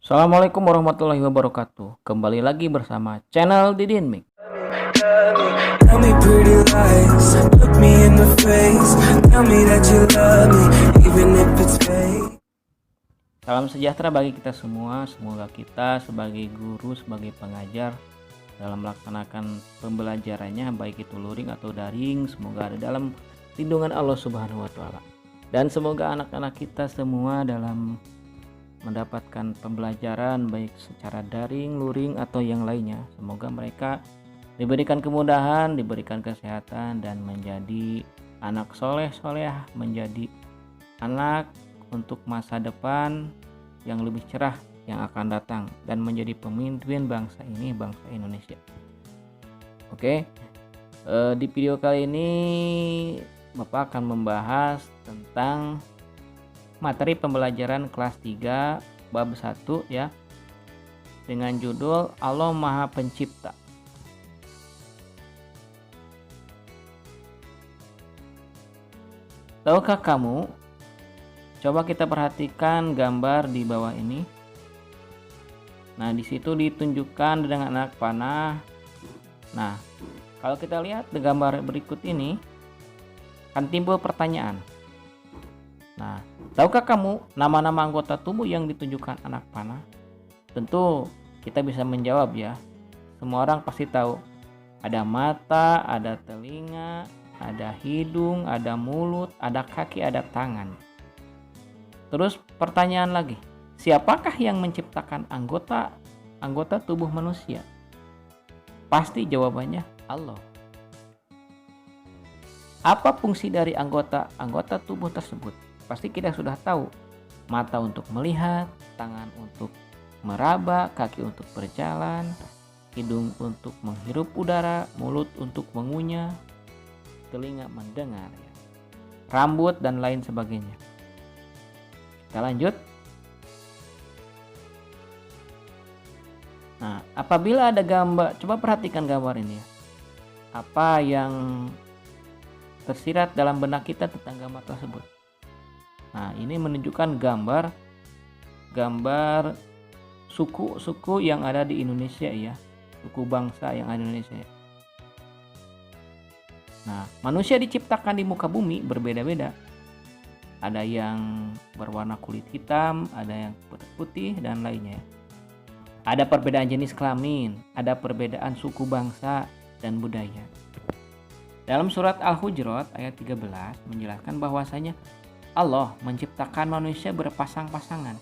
Assalamualaikum warahmatullahi wabarakatuh. Kembali lagi bersama channel Didin Mik. Tell me pretty lies, look me in the face. Tell me that you love me, even if it's fake. Salam sejahtera bagi kita semua. Semoga kita sebagai guru, sebagai pengajar dalam melaksanakan pembelajarannya, baik itu luring atau daring, semoga ada dalam lindungan Allah Subhanahu wa taala. Dan semoga anak-anak kita semua dalam mendapatkan pembelajaran baik secara daring, luring atau yang lainnya, semoga mereka diberikan kemudahan, diberikan kesehatan, dan menjadi anak soleh solehah, menjadi anak untuk masa depan yang lebih cerah yang akan datang, dan menjadi pemimpin bangsa ini, bangsa Indonesia. Oke, di video kali ini Bapak akan membahas tentang materi pembelajaran kelas 3 bab 1 ya, dengan judul Allah Maha Pencipta. Tahukah kamu? Coba kita perhatikan gambar di bawah ini. Nah, di situ ditunjukkan dengan anak panah. Nah, kalau kita lihat di gambar berikut ini, akan timbul pertanyaan. Nah, tahukah kamu nama-nama anggota tubuh yang ditunjukkan anak panah? Tentu kita bisa menjawab ya. Semua orang pasti tahu. Ada mata, ada telinga, ada hidung, ada mulut, ada kaki, ada tangan. Terus pertanyaan lagi, siapakah yang menciptakan anggota tubuh manusia? Pasti jawabannya Allah. Apa fungsi dari anggota tubuh tersebut? Pasti kita sudah tahu. Mata untuk melihat, tangan untuk meraba, kaki untuk berjalan, hidung untuk menghirup udara, mulut untuk mengunyah, telinga mendengar, rambut dan lain sebagainya. Kita lanjut. Nah, apabila ada gambar, coba perhatikan gambar ini ya. Apa yang tersirat dalam benak kita tentang gambar tersebut? Nah, ini menunjukkan gambar suku-suku yang ada di Indonesia ya, suku bangsa yang ada di Indonesia. Nah, manusia diciptakan di muka bumi berbeda-beda. Ada yang berwarna kulit hitam, ada yang putih dan lainnya. Ada perbedaan jenis kelamin, ada perbedaan suku bangsa dan budaya. Dalam surat Al-Hujurat ayat 13 menjelaskan bahwasanya Allah menciptakan manusia berpasang-pasangan.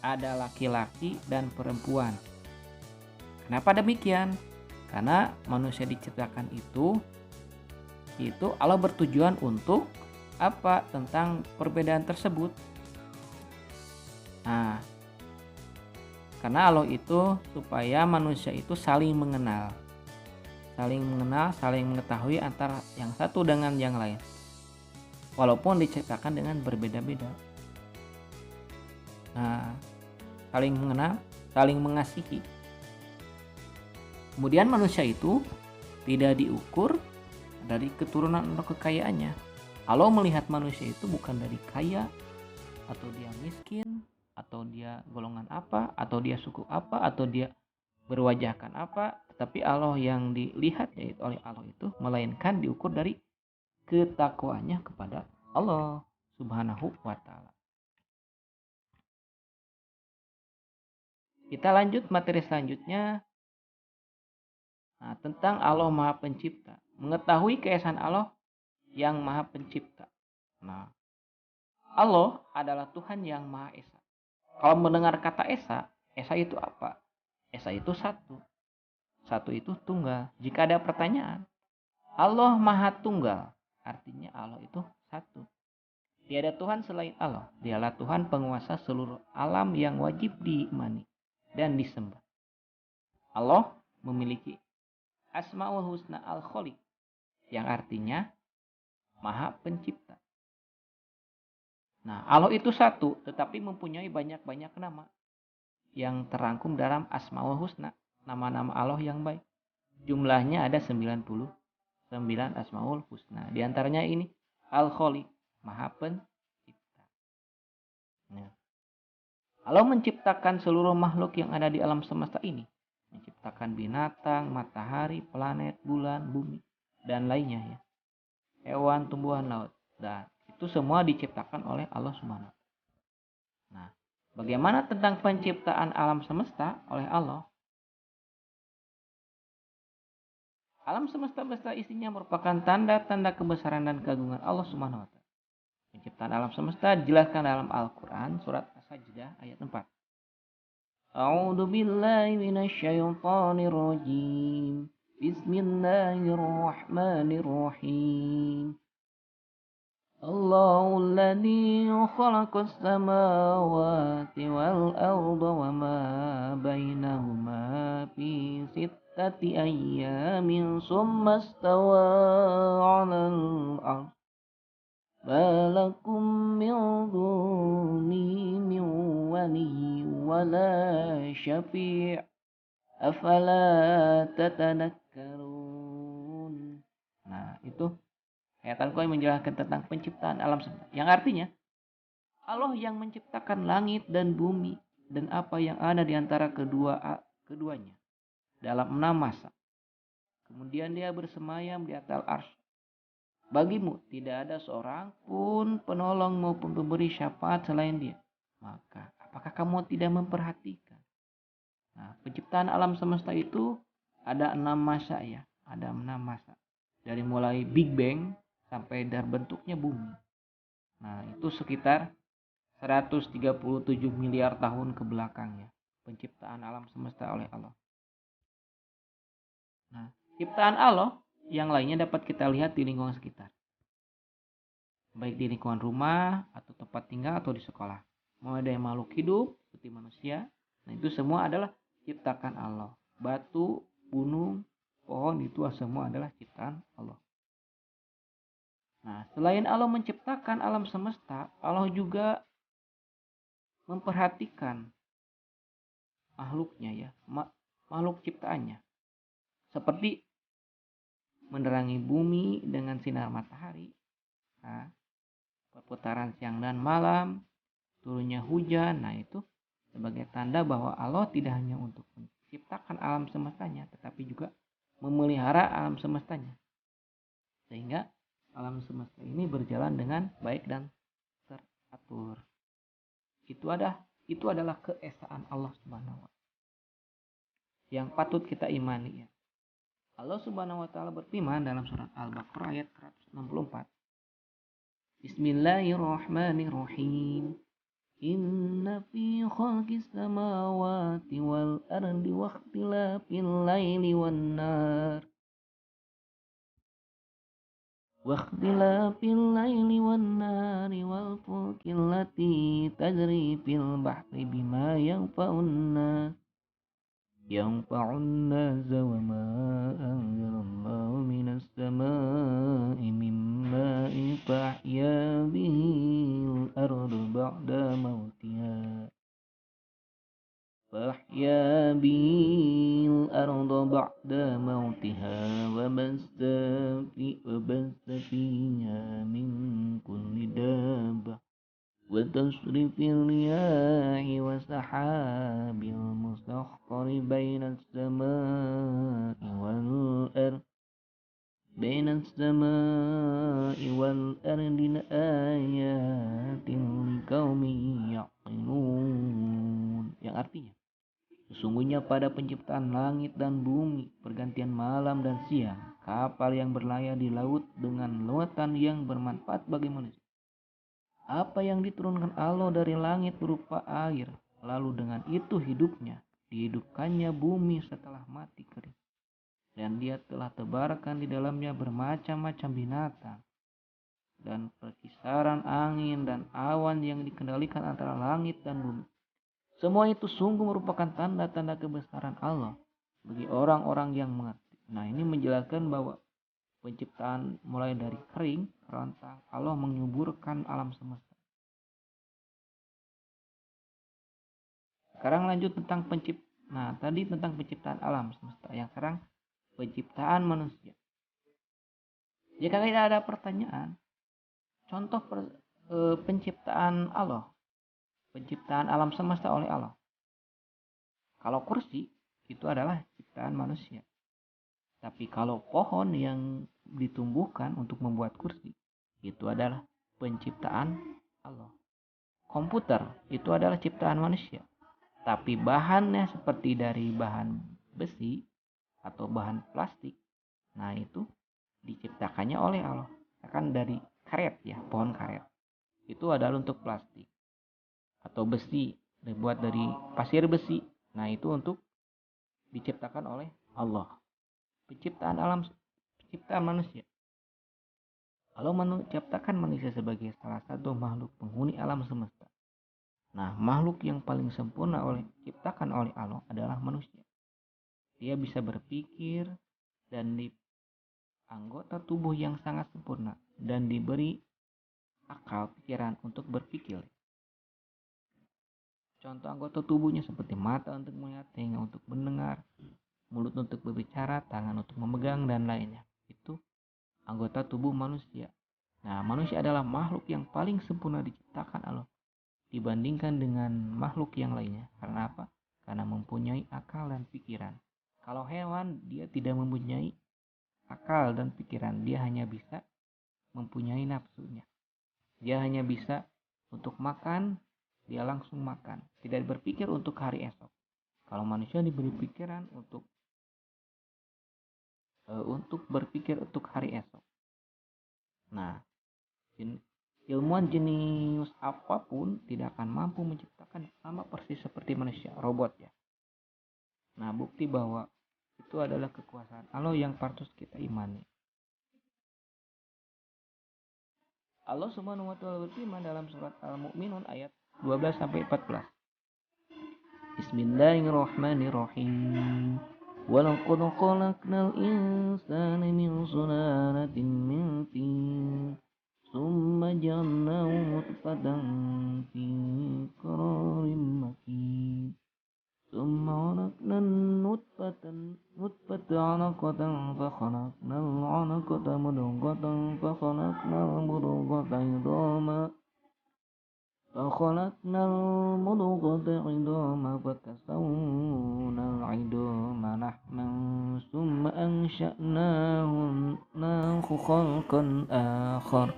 Ada laki-laki dan perempuan. Kenapa demikian? Karena manusia diciptakan itu Allah bertujuan untuk apa? Tentang perbedaan tersebut. Nah, karena Allah itu supaya manusia itu saling mengenal, saling mengetahui antara yang satu dengan yang lain, walaupun diciptakan dengan berbeda-beda. Nah, saling mengenal, saling mengasihi. Kemudian manusia itu tidak diukur dari keturunan atau kekayaannya. Allah melihat manusia itu bukan dari kaya, atau dia miskin, atau dia golongan apa, atau dia suku apa, atau dia berwajahkan apa, tetapi Allah yang dilihat yaitu oleh Allah itu melainkan diukur dari ketakwaannya kepada Allah Subhanahu wa taala. Kita lanjut materi selanjutnya. Nah, tentang Allah Maha Pencipta. Mengetahui keesaan Allah yang Maha Pencipta. Nah, Allah adalah Tuhan yang Maha Esa. Kalau mendengar kata Esa, Esa itu apa? Esa itu satu. Satu itu tunggal. Jika ada pertanyaan, Allah Maha Tunggal, artinya Allah itu satu. Tiada Tuhan selain Allah. Dialah Tuhan penguasa seluruh alam yang wajib diimani dan disembah. Allah memiliki Asmaul Husna Al-Khaliq, yang artinya Maha Pencipta. Nah, Allah itu satu, tetapi mempunyai banyak-banyak nama yang terangkum dalam Asmaul Husna, nama-nama Allah yang baik. Jumlahnya ada 99 Asmaul Husna. Di antaranya ini Al-Khaliq, Maha Pencipta. Nah, Allah menciptakan seluruh makhluk yang ada di alam semesta ini. Menciptakan binatang, matahari, planet, bulan, bumi, dan lainnya ya. Hewan, tumbuhan, laut. Dan itu semua diciptakan oleh Allah Subhanahu wa Ta'ala. Nah, bagaimana tentang penciptaan alam semesta oleh Allah? Alam semesta beserta isinya merupakan tanda-tanda kebesaran dan keagungan Allah Subhanahu wa Ta'ala. Penciptaan alam semesta dijelaskan dalam Al-Quran surat As-Sajdah ayat 4. A'udzu billahi minasyaitonir rajim. Bismillahirrahmanirrahim. Allahul ladzi khalaqas samawati wal arda wa ma bainahuma fi sittati ayyamin summa istawa 'alal 'arsy. Ma lakum min dunihi min waliyyin wa la syafi' afala tatanakkarun. Nah, itu ayat Al-Quran menjelaskan tentang penciptaan alam semesta. Yang artinya, Allah yang menciptakan langit dan bumi dan apa yang ada di antara keduanya dalam 6 masa. Kemudian dia bersemayam di atas arsy. Bagimu tidak ada seorang pun penolong maupun pemberi syafaat selain dia. Maka, apakah kamu tidak memperhatikan? Nah, penciptaan alam semesta itu ada 6 masa ya. Ada 6 masa. Dari mulai Big Bang sampai bentuknya bumi. Nah, itu sekitar 137 miliar tahun ke belakang ya. Penciptaan alam semesta oleh Allah. Nah, ciptaan Allah yang lainnya dapat kita lihat di lingkungan sekitar. Baik di lingkungan rumah, atau tempat tinggal, atau di sekolah. Mulai dari makhluk hidup, seperti manusia. Nah, itu semua adalah ciptakan Allah. Batu, gunung, pohon, itu semua adalah ciptaan Allah. Nah, selain Allah menciptakan alam semesta, Allah juga memperhatikan makhluknya ya, makhluk ciptaannya. Seperti menerangi bumi dengan sinar matahari, nah, perputaran siang dan malam, turunnya hujan. Nah, itu sebagai tanda bahwa Allah tidak hanya untuk menciptakan alam semestanya, tetapi juga memelihara alam semestanya. Sehingga alam semesta ini berjalan dengan baik dan teratur. Itu adalah keesaan Allah Subhanahu wa Ta'ala yang patut kita imani ya. Allah Subhanahu wa Ta'ala berfirman dalam surat Al-Baqarah ayat 164. Bismillahirrahmanirrahim. Inna fi khalqis samawati wal ardi wa ikhtilafil laili wan nar واختلاف الليل والنهار والفلك التي تجري في البحر بما ينفع الناس وما أنزل الله من السماء من ماء فأحيا به الأرض بعد موتها وبث فيها من كل دابة وتصرف الرياح والسحاب المسخر بين السماء والأرض لآيات لقوم يعقلون. Yang artinya, sesungguhnya pada penciptaan langit dan bumi, pergantian malam dan siang, kapal yang berlayar di laut dengan lautan yang bermanfaat bagi manusia. Apa yang diturunkan Allah dari langit berupa air, lalu dengan itu dihidupkannya bumi setelah mati kering. Dan dia telah tebarkan di dalamnya bermacam-macam binatang dan perkisaran angin dan awan yang dikendalikan antara langit dan bumi. Semua itu sungguh merupakan tanda-tanda kebesaran Allah bagi orang-orang yang mengerti. Nah, ini menjelaskan bahwa penciptaan mulai dari kering, kerontang, Allah menyuburkan alam semesta. Sekarang lanjut tentang tadi tentang penciptaan alam semesta. Yang sekarang penciptaan manusia. Jika tidak ada pertanyaan, contoh penciptaan Allah penciptaan alam semesta oleh Allah. Kalau kursi itu adalah ciptaan manusia. Tapi kalau pohon yang ditumbuhkan untuk membuat kursi itu adalah penciptaan Allah. Komputer itu adalah ciptaan manusia. Tapi bahannya seperti dari bahan besi atau bahan plastik. Nah, itu diciptakannya oleh Allah. Kan dari karet ya, pohon karet. Itu adalah untuk plastik. Atau besi, dibuat dari pasir besi. Nah, itu untuk diciptakan oleh Allah. Penciptaan alam, penciptaan manusia. Allah menciptakan manusia sebagai salah satu makhluk penghuni alam semesta. Nah, makhluk yang paling sempurna diciptakan oleh Allah adalah manusia. Dia bisa berpikir dan di anggota tubuh yang sangat sempurna dan diberi akal pikiran untuk berpikir. Contoh anggota tubuhnya seperti mata untuk melihat, telinga untuk mendengar, mulut untuk berbicara, tangan untuk memegang, dan lainnya. Itu anggota tubuh manusia. Nah, manusia adalah makhluk yang paling sempurna diciptakan Allah dibandingkan dengan makhluk yang lainnya. Karena apa? Karena mempunyai akal dan pikiran. Kalau hewan, dia tidak mempunyai akal dan pikiran. Dia hanya bisa mempunyai nafsunya. Dia hanya bisa untuk makan, dia langsung makan. Tidak berpikir untuk hari esok. Kalau manusia diberi pikiran untuk berpikir untuk hari esok. Nah, ilmuwan jenius apapun tidak akan mampu menciptakan sama persis seperti manusia, robot ya. Nah, bukti bahwa itu adalah kekuasaan Allah yang patut kita imani. Allah Subhanahu wa taala berfirman dalam surat Al-Mu'minun ayat 12 sampai 14. Bismillahirrahmanirrahim. وَلَقَدْ خَلَقْنَا الْإِنسَانَ مِنْ سُلَالَةٍ مِنْ طِينٍ ثُمَّ جَعَلْنَاهُ نُطْفَةً فِي قَرَارٍ مَكِينٍ ثُمَّ خَلَقْنَا النُّطْفَةَ عَلَقَةً فَخَلَقْنَا الْعَلَقَةَ مُضْغَةً فَخَلَقْنَا الْمُضْغَةَ عِظَامًا فَكَسَوْنَا الْعِظَامَ لَحْمًا ثُمَّ أَنشَأْنَاهُ خَلْقًا آخَرَ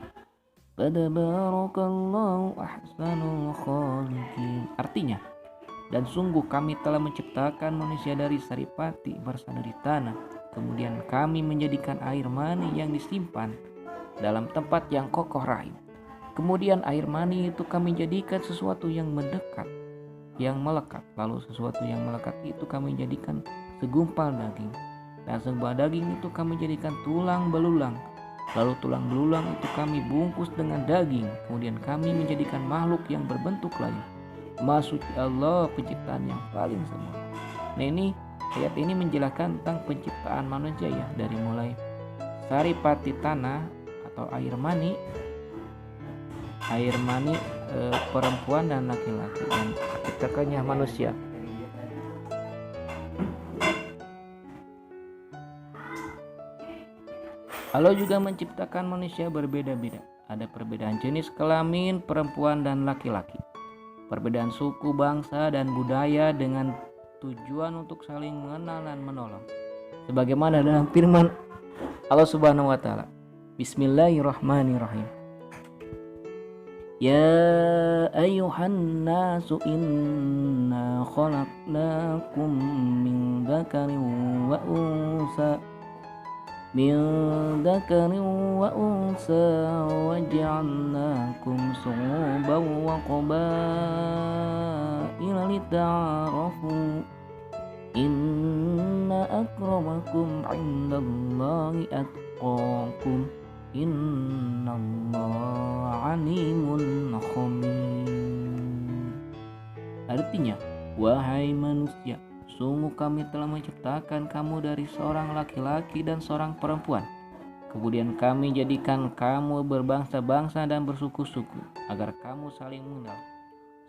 فَتَبَارَكَ اللَّهُ أَحْسَنُ الْخَالِقِينَ. Artinya, dan sungguh kami telah menciptakan manusia dari saripati bersandar di tanah. Kemudian kami menjadikan air mani yang disimpan dalam tempat yang kokoh rahim. Kemudian air mani itu kami jadikan sesuatu yang mendekat, yang melekat. Lalu sesuatu yang melekat itu kami jadikan segumpal daging. Dan segumpal daging itu kami jadikan tulang belulang. Lalu tulang belulang itu kami bungkus dengan daging. Kemudian kami menjadikan makhluk yang berbentuk lain. Maksud Allah, penciptaan yang paling sempurna. Nah, ini ayat ini menjelaskan tentang penciptaan manusia ya, dari mulai saripati tanah atau air mani perempuan dan laki-laki, dan diciptakannya manusia. Allah juga menciptakan manusia berbeda-beda. Ada perbedaan jenis kelamin perempuan dan laki-laki, perbedaan suku, bangsa, dan budaya dengan tujuan untuk saling mengenal dan menolong. Sebagaimana dalam firman Allah Subhanahu wa taala. Bismillahirrahmanirrahim. Ya ayyuhan nasu inna khalaqnakum min dzakarin wa unsa wa ja'alnakum syu'uban wa qabaila lita'arafu inna akramakum 'indallahi atqakum innallaha 'alimun khabir. Artinya, wahai manusia, sungguh kami telah menciptakan kamu dari seorang laki-laki dan seorang perempuan. Kemudian kami jadikan kamu berbangsa-bangsa dan bersuku-suku agar kamu saling mengenal.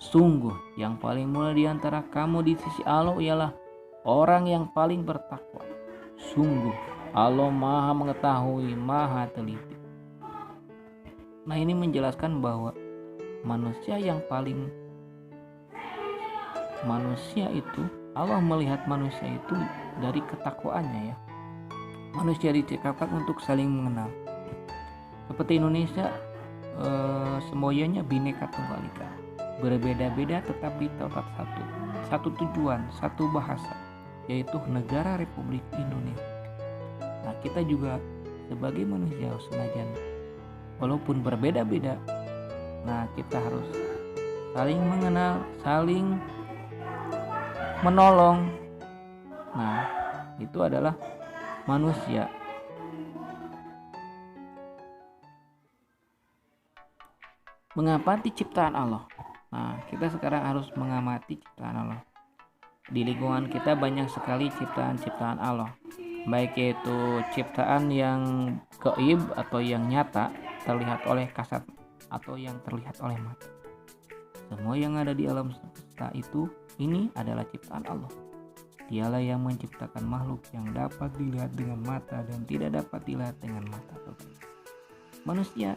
Sungguh yang paling mulia di antara kamu di sisi Allah ialah orang yang paling bertakwa. Sungguh Allah Maha mengetahui, Maha teliti. Nah, ini menjelaskan bahwa manusia yang paling manusia itu, Allah melihat manusia itu dari ketakwaannya ya. Manusia diciptakan untuk saling mengenal. Seperti Indonesia, semuanya Bhinneka Tunggal Ika, berbeda-beda tetap ditautat satu, satu tujuan, satu bahasa, yaitu Negara Republik Indonesia. Nah, kita juga sebagai manusia senajan walaupun berbeda-beda, nah kita harus saling mengenal, saling menolong. Nah, itu adalah manusia. Mengamati ciptaan Allah. Nah, kita sekarang harus mengamati ciptaan Allah. Di lingkungan kita banyak sekali ciptaan-ciptaan Allah, baik itu ciptaan yang gaib atau yang nyata, terlihat oleh kasat atau yang terlihat oleh mata. Semua yang ada di alam semesta ini adalah ciptaan Allah. Dialah yang menciptakan makhluk yang dapat dilihat dengan mata dan tidak dapat dilihat dengan mata. Manusia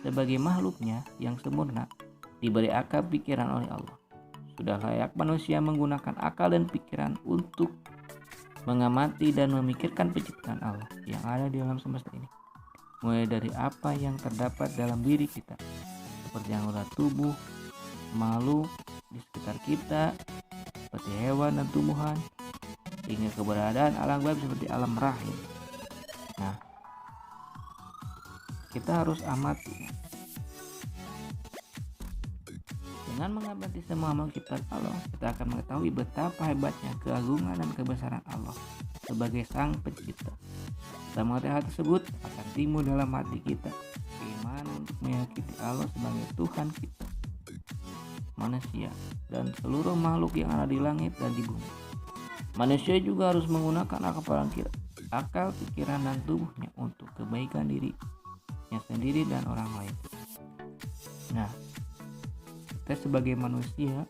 sebagai makhluknya yang sempurna diberi akal pikiran oleh Allah. Sudah layak manusia menggunakan akal dan pikiran untuk mengamati dan memikirkan penciptaan Allah yang ada di alam semesta ini. Mulai dari apa yang terdapat dalam diri kita, seperti anggota tubuh, makhluk di sekitar kita, seperti hewan dan tumbuhan, hingga keberadaan alam gaib seperti alam rahim. Nah, kita harus amati. Dengan mengamati semua makhluk ciptaan Allah, kita akan mengetahui betapa hebatnya keagungan dan kebesaran Allah sebagai Sang Pencipta. Semua hal tersebut akan timbul dalam hati kita, keimanan untuk meyakini Allah sebagai Tuhan kita, manusia, dan seluruh makhluk yang ada di langit dan di bumi. Manusia juga harus menggunakan akal pikiran dan tubuhnya untuk kebaikan dirinya sendiri dan orang lain. Nah, kita sebagai manusia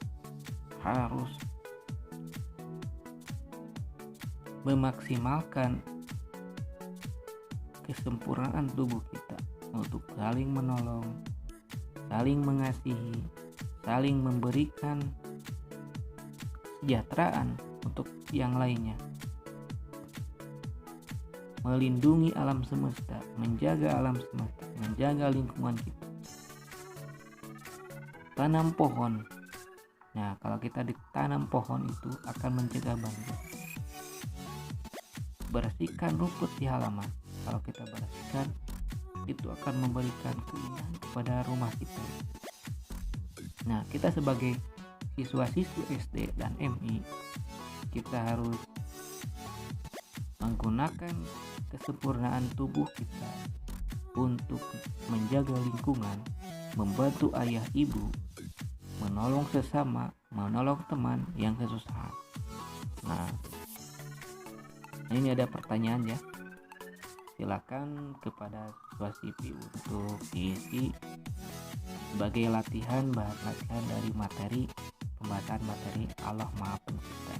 harus memaksimalkan kesempurnaan tubuh kita untuk saling menolong, saling mengasihi, saling memberikan kesejahteraan untuk yang lainnya, melindungi alam semesta, menjaga alam semesta, menjaga lingkungan kita. Tanam pohon. Nah, kalau kita ditanam pohon itu akan mencegah banjir. Bersihkan rumput di halaman. Kalau kita bersihkan, itu akan memberikan keindahan kepada rumah kita. Nah, kita sebagai siswa-siswi SD dan MI, kita harus menggunakan kesempurnaan tubuh kita untuk menjaga lingkungan, membantu ayah ibu, menolong sesama, menolong teman yang kesusahan. Nah, ini ada pertanyaan ya. Silakan kepada siswa siswi untuk diisi sebagai bahan latihan dari pembahasan materi Allah Maha Pencipta.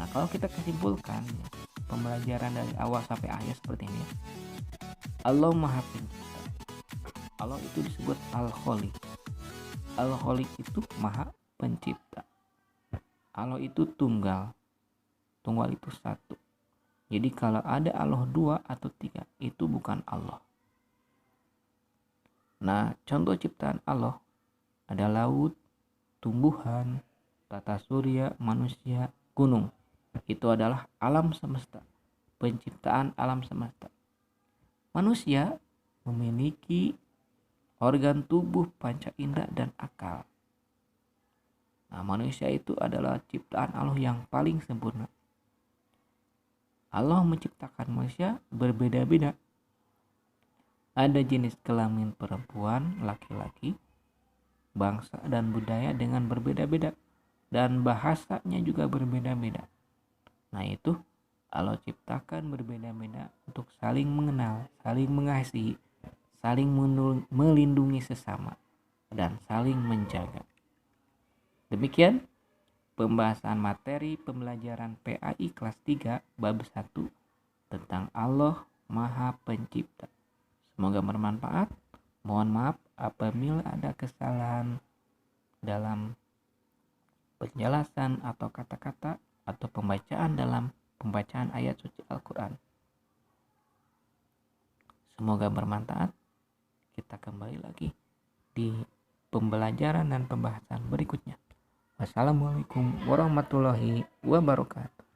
Nah, kalau kita kesimpulkan ya, pembelajaran dari awal sampai akhir seperti ini. Allah Maha Pencipta. Allah itu disebut Al-Khaliq. Al-Khaliq itu Maha Pencipta. Allah itu tunggal. Tunggal itu satu. Jadi kalau ada Allah 2 atau 3, itu bukan Allah. Nah, contoh ciptaan Allah ada laut, tumbuhan, tata surya, manusia, gunung. Itu adalah alam semesta, penciptaan alam semesta. Manusia memiliki organ tubuh, panca indera, dan akal. Nah, manusia itu adalah ciptaan Allah yang paling sempurna. Allah menciptakan manusia berbeda-beda. Ada jenis kelamin perempuan, laki-laki, bangsa dan budaya dengan berbeda-beda, dan bahasanya juga berbeda-beda. Nah, itu Allah ciptakan berbeda-beda untuk saling mengenal, saling mengasihi, saling melindungi sesama, dan saling menjaga. Demikian pembahasan materi pembelajaran PAI kelas 3 bab 1 tentang Allah Maha Pencipta. Semoga bermanfaat. Mohon maaf apabila ada kesalahan dalam penjelasan atau kata-kata atau pembacaan dalam pembacaan ayat suci Al-Quran. Semoga bermanfaat. Kita kembali lagi di pembelajaran dan pembahasan berikutnya. Wassalamualaikum warahmatullahi wabarakatuh.